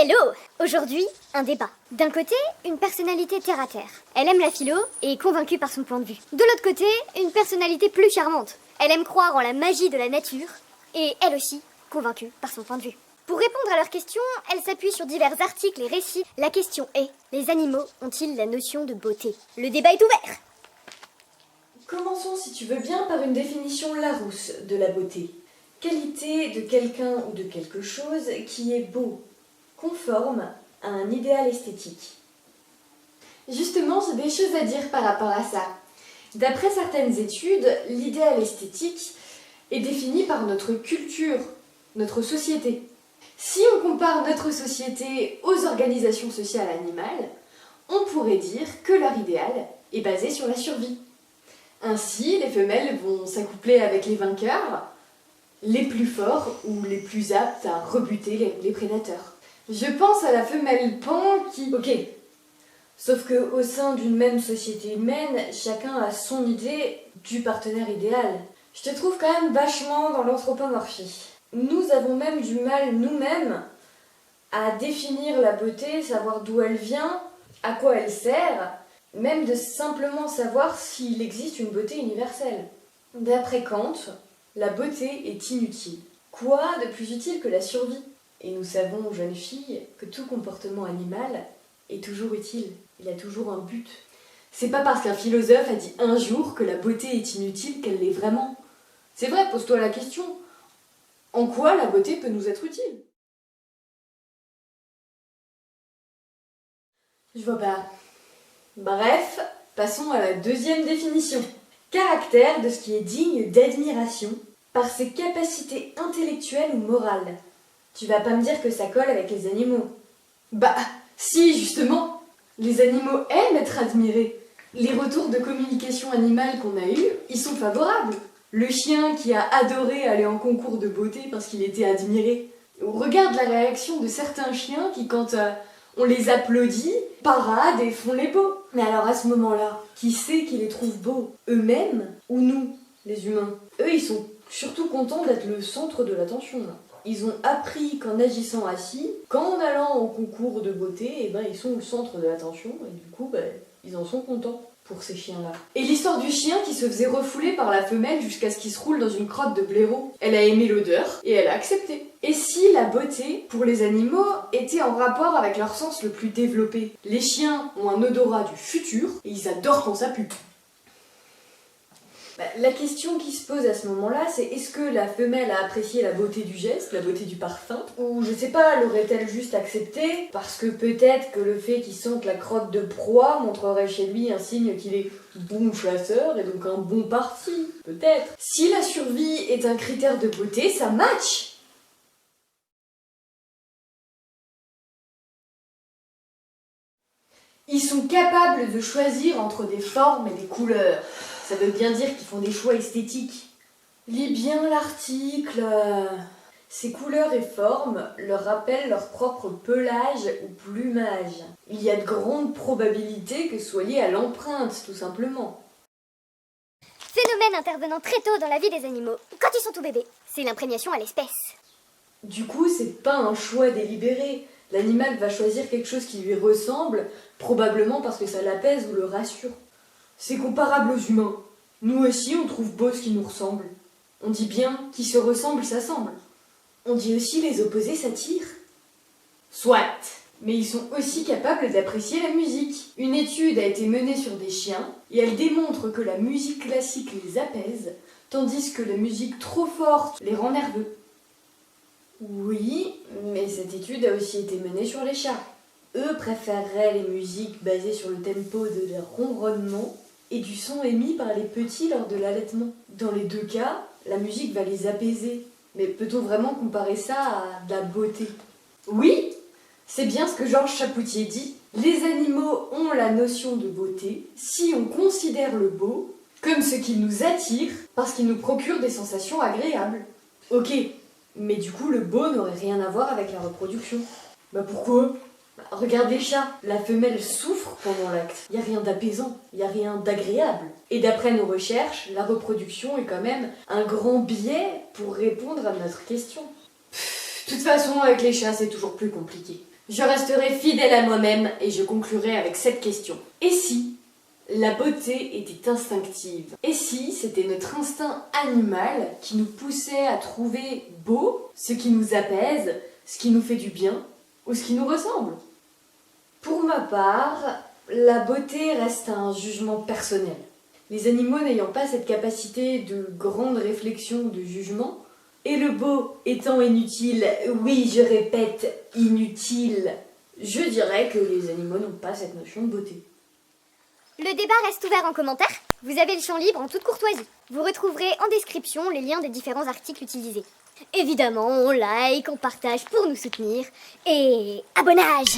Hello! Aujourd'hui, un débat. D'un côté, une personnalité terre-à-terre. Elle aime la philo et est convaincue par son point de vue. De l'autre côté, une personnalité plus charmante. Elle aime croire en la magie de la nature et elle aussi, convaincue par son point de vue. Pour répondre à leurs questions, elle s'appuie sur divers articles et récits. La question est, les animaux ont-ils la notion de beauté? Le débat est ouvert! Commençons, si tu veux bien, par une définition Larousse de la beauté. Qualité de quelqu'un ou de quelque chose qui est beau, conforme à un idéal esthétique. Justement, j'ai des choses à dire par rapport à ça. D'après certaines études, l'idéal esthétique est défini par notre culture, notre société. Si on compare notre société aux organisations sociales animales, on pourrait dire que leur idéal est basé sur la survie. Ainsi, les femelles vont s'accoupler avec les vainqueurs, les plus forts ou les plus aptes à rebuter les prédateurs. Je pense à la femelle pan qui... Ok, sauf qu'au sein d'une même société humaine, chacun a son idée du partenaire idéal. Je te trouve quand même vachement dans l'anthropomorphie. Nous avons même du mal nous-mêmes à définir la beauté, savoir d'où elle vient, à quoi elle sert, même de simplement savoir s'il existe une beauté universelle. D'après Kant, la beauté est inutile. Quoi de plus utile que la survie? Et nous savons, jeunes filles, que tout comportement animal est toujours utile. Il a toujours un but. C'est pas parce qu'un philosophe a dit un jour que la beauté est inutile qu'elle l'est vraiment. C'est vrai, pose-toi la question. En quoi la beauté peut nous être utile? Je vois pas. Bref, passons à la deuxième définition. Caractère de ce qui est digne d'admiration par ses capacités intellectuelles ou morales. Tu vas pas me dire que ça colle avec les animaux. Bah, si, justement. Les animaux aiment être admirés. Les retours de communication animale qu'on a eus, ils sont favorables. Le chien qui a adoré aller en concours de beauté parce qu'il était admiré. Regarde la réaction de certains chiens qui, quand on les applaudit, paradent et font les beaux. Mais alors à ce moment-là, qui c'est qui les trouve beaux? Eux-mêmes ou nous, les humains? Eux, ils sont surtout contents d'être le centre de l'attention. Ils ont appris qu'en agissant assis, qu'en allant au concours de beauté, ils sont le centre de l'attention et du coup, ils en sont contents pour ces chiens-là. Et l'histoire du chien qui se faisait refouler par la femelle jusqu'à ce qu'il se roule dans une crotte de blaireau. Elle a aimé l'odeur et elle a accepté. Et si la beauté, pour les animaux, était en rapport avec leur sens le plus développé? Les chiens ont un odorat du futur et ils adorent quand ça pue. La question qui se pose à ce moment-là, c'est est-ce que la femelle a apprécié la beauté du geste, la beauté du parfum? Ou je sais pas, l'aurait-elle juste accepté? Parce que peut-être que le fait qu'il sente la crotte de proie montrerait chez lui un signe qu'il est bon chasseur et donc un bon parti. Peut-être. Si la survie est un critère de beauté, ça match! Ils sont capables de choisir entre des formes et des couleurs. Ça veut bien dire qu'ils font des choix esthétiques. Lis bien l'article. Ces couleurs et formes leur rappellent leur propre pelage ou plumage. Il y a de grandes probabilités que ce soit lié à l'empreinte, tout simplement. Phénomène intervenant très tôt dans la vie des animaux, quand ils sont tout bébés. C'est l'imprégnation à l'espèce. Du coup, c'est pas un choix délibéré. L'animal va choisir quelque chose qui lui ressemble, probablement parce que ça l'apaise ou le rassure. C'est comparable aux humains. Nous aussi, on trouve beau ce qui nous ressemble. On dit bien, qui se ressemble s'assemble. On dit aussi les opposés s'attirent. Soit, mais ils sont aussi capables d'apprécier la musique. Une étude a été menée sur des chiens et elle démontre que la musique classique les apaise, tandis que la musique trop forte les rend nerveux. Oui, mais cette étude a aussi été menée sur les chats. Eux préféreraient les musiques basées sur le tempo de leur ronronnement et du son émis par les petits lors de l'allaitement. Dans les deux cas, la musique va les apaiser. Mais peut-on vraiment comparer ça à de la beauté? Oui, c'est bien ce que Georges Chapoutier dit. Les animaux ont la notion de beauté si on considère le beau comme ce qui nous attire parce qu'il nous procure des sensations agréables. Ok, mais du coup le beau n'aurait rien à voir avec la reproduction. Pourquoi? Regarde les chats, la femelle souffre pendant l'acte. Il n'y a rien d'apaisant, il n'y a rien d'agréable. Et d'après nos recherches, la reproduction est quand même un grand biais pour répondre à notre question. De toute façon, avec les chats, c'est toujours plus compliqué. Je resterai fidèle à moi-même et je conclurai avec cette question. Et si la beauté était instinctive? Et si c'était notre instinct animal qui nous poussait à trouver beau ce qui nous apaise, ce qui nous fait du bien ou ce qui nous ressemble? Pour ma part, la beauté reste un jugement personnel. Les animaux n'ayant pas cette capacité de grande réflexion ou de jugement, et le beau étant inutile, oui je répète, inutile, je dirais que les animaux n'ont pas cette notion de beauté. Le débat reste ouvert en commentaire. Vous avez le champ libre en toute courtoisie. Vous retrouverez en description les liens des différents articles utilisés. Évidemment, on like, on partage pour nous soutenir. Et abonnage!